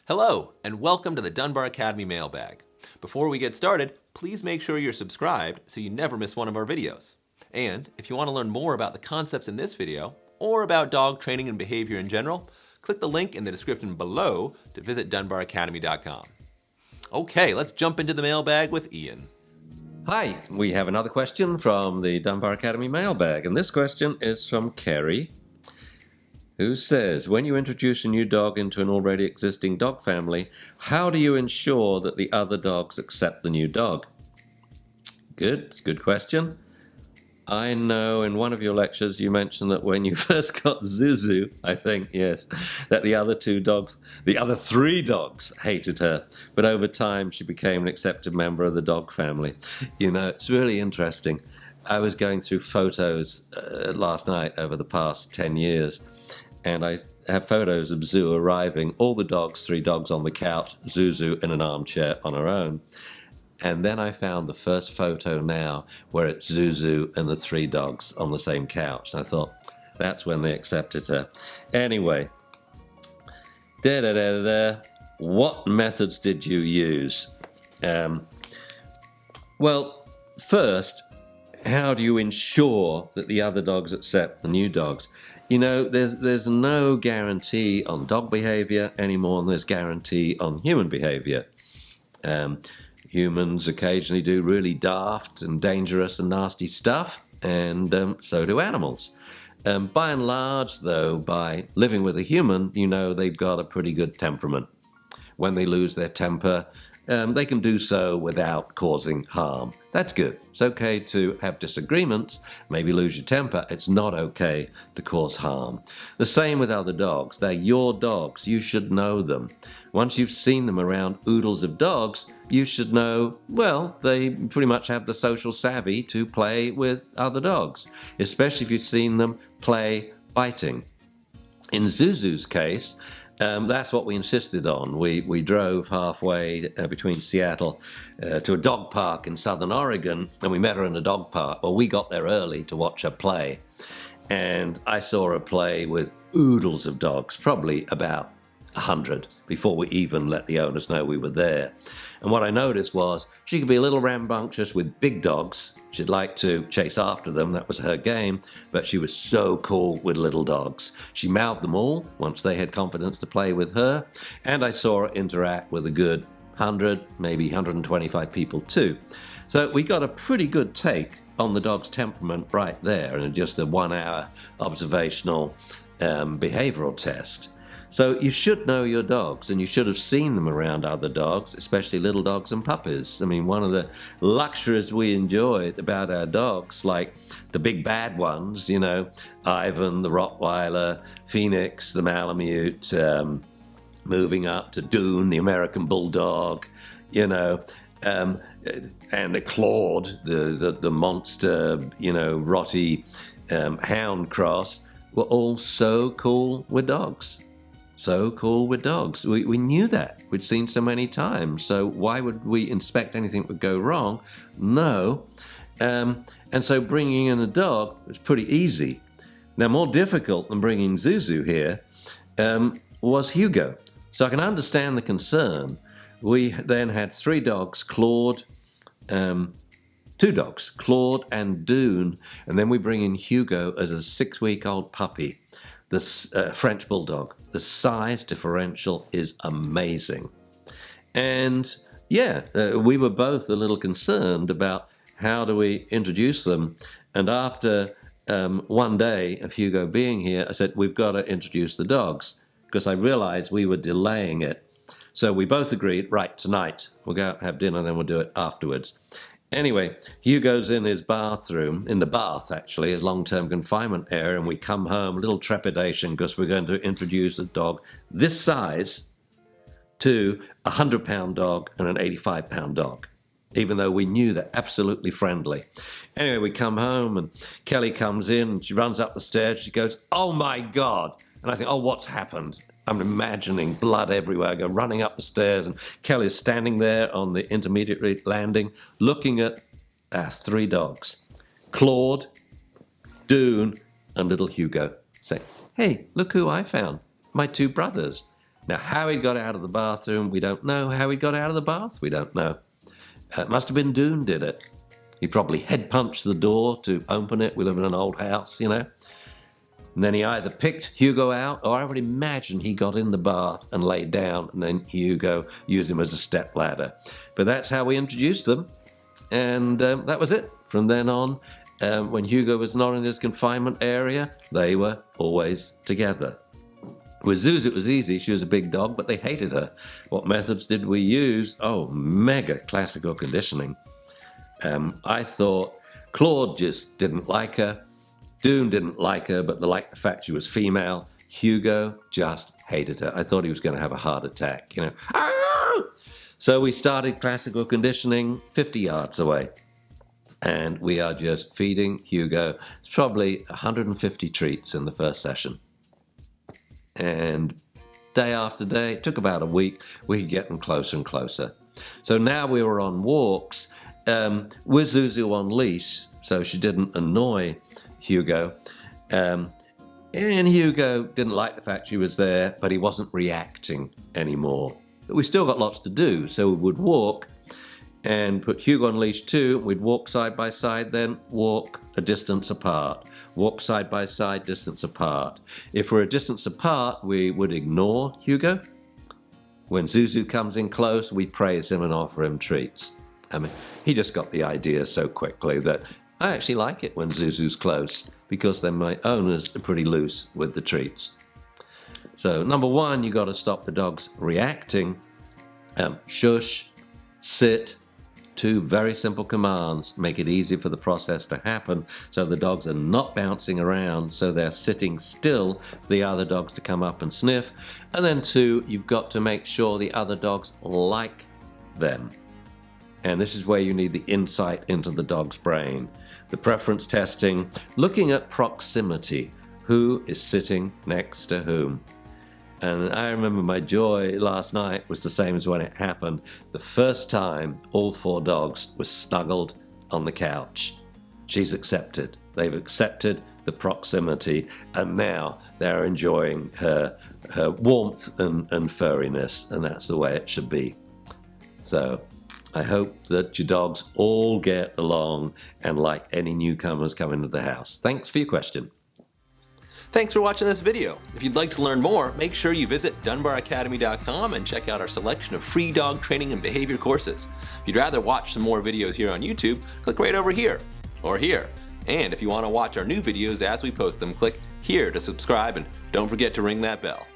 Hello, and welcome to the Dunbar Academy Mailbag. Before we get started, please make sure you're subscribed so you never miss one of our videos. And if you want to learn more about the concepts in this video, or about dog training and behavior in general, click the link in the description below to visit dunbaracademy.com. Okay, let's jump into the mailbag with Ian. Hi, we have another question from the Dunbar Academy Mailbag, and this question is from Kerry, who says, when you introduce a new dog into an already existing dog family, how do you ensure that the other dogs accept the new dog? Good question. I know in one of your lectures you mentioned that when you first got Zuzu, I think, yes, that the other three dogs hated her, but over time she became an accepted member of the dog family. You know, it's really interesting. I was going through photos last night over the past 10 years, and I have photos of Zoo arriving, all the dogs, 3 dogs on the couch, Zuzu in an armchair on her own. And then I found the first photo now where it's Zuzu and the 3 dogs on the same couch. And I thought, that's when they accepted her. Anyway, what methods did you use? Well, first, how do you ensure that the other dogs accept the new dogs? You know, there's no guarantee on dog behavior any more than there's guarantee on human behavior. Humans occasionally do really daft and dangerous and nasty stuff, and so do animals. By and large, though, by living with a human, you know they've got a pretty good temperament. When they lose their temper, they can do so without causing harm. That's good. It's okay to have disagreements, maybe lose your temper. It's not okay to cause harm. The same with other dogs. They're your dogs. You should know them. Once you've seen them around oodles of dogs, you should know, well, they pretty much have the social savvy to play with other dogs, especially if you've seen them play biting. In Zuzu's case, that's what we insisted on. We drove halfway between Seattle to a dog park in southern Oregon, and we met her in a dog park. Well, we got there early to watch her play, and I saw her play with oodles of dogs, probably about 100, before we even let the owners know we were there. And what I noticed was she could be a little rambunctious with big dogs. She'd like to chase after them, that was her game, but she was so cool with little dogs. She mouthed them all once they had confidence to play with her, and I saw her interact with a good 100, maybe 125 people too. So we got a pretty good take on the dog's temperament right there in just a 1-hour observational behavioral test. So you should know your dogs, and you should have seen them around other dogs, especially little dogs and puppies. I mean, one of the luxuries we enjoy about our dogs, like the big bad ones, you know, Ivan, the Rottweiler, Phoenix, the Malamute, moving up to Dune, the American Bulldog, you know, and the Claude, the monster, you know, Rottie hound cross, were all so cool with dogs. So cool with dogs. We knew that. We'd seen so many times. So why would we inspect anything that would go wrong? No. And so bringing in a dog was pretty easy. Now, more difficult than bringing Zuzu here was Hugo. So I can understand the concern. We then had 3 dogs, Claude, 2 dogs, Claude and Dune, and then we bring in Hugo as a 6-week-old puppy. The French Bulldog. The size differential is amazing. And yeah, we were both a little concerned about how do we introduce them. And after one day of Hugo being here, I said, we've got to introduce the dogs, because I realized we were delaying it. So we both agreed, right, tonight, we'll go out and have dinner, and then we'll do it afterwards. Anyway, Hugo's in his bathroom, in the bath actually, his long-term confinement area, and we come home, a little trepidation, because we're going to introduce a dog this size to a 100-pound dog and an 85-pound dog, even though we knew they're absolutely friendly. Anyway, we come home, and Kelly comes in, and she runs up the stairs, she goes, oh my God! And I think, oh, what's happened? I'm imagining blood everywhere. I go running up the stairs, and Kelly's standing there on the intermediate landing, looking at our 3 dogs, Claude, Dune, and little Hugo, saying, hey, look who I found, my 2 brothers. Now, how he got out of the bathroom, we don't know. How he got out of the bath, we don't know. It must have been Dune did it. He probably head punched the door to open it. We live in an old house, you know. And then he either picked Hugo out, or I would imagine he got in the bath and laid down, and then Hugo used him as a step ladder. But that's how we introduced them, and that was it. From then on, when Hugo was not in his confinement area, they were always together. With Zeus, it was easy. She was a big dog, but they hated her. What methods did we use? Oh, mega classical conditioning. I thought Claude just didn't like her. Dune didn't like her, but they liked the fact she was female. Hugo just hated her. I thought he was going to have a heart attack, you know. Ah! So we started classical conditioning 50 yards away. And we are just feeding Hugo. It's probably 150 treats in the first session. And day after day, it took about a week, we could get them closer and closer. So now we were on walks with Zuzu on leash, so she didn't annoy Hugo. And Hugo didn't like the fact she was there, but he wasn't reacting anymore. But we still got lots to do, so we would walk and put Hugo on leash too. We'd walk side by side, then walk a distance apart. Walk side by side, distance apart. If we're a distance apart, we would ignore Hugo. When Zuzu comes in close, we praise him and offer him treats. I mean, he just got the idea so quickly that I actually like it when Zuzu's close, because then my owners are pretty loose with the treats. So number one, you got to stop the dogs reacting. Shush, sit. 2 very simple commands. Make it easy for the process to happen so the dogs are not bouncing around, so they're sitting still for the other dogs to come up and sniff. And then 2, you've got to make sure the other dogs like them. And this is where you need the insight into the dog's brain. The preference testing, looking at proximity. Who is sitting next to whom? And I remember my joy last night was the same as when it happened. The first time all 4 dogs were snuggled on the couch. She's accepted. They've accepted the proximity, and now they're enjoying her warmth and furriness, and that's the way it should be. So I hope that your dogs all get along and like any newcomers coming to the house. Thanks for your question. Thanks for watching this video. If you'd like to learn more, make sure you visit dunbaracademy.com and check out our selection of free dog training and behavior courses. If you'd rather watch some more videos here on YouTube, click right over here or here. And if you want to watch our new videos as we post them, click here to subscribe, and don't forget to ring that bell.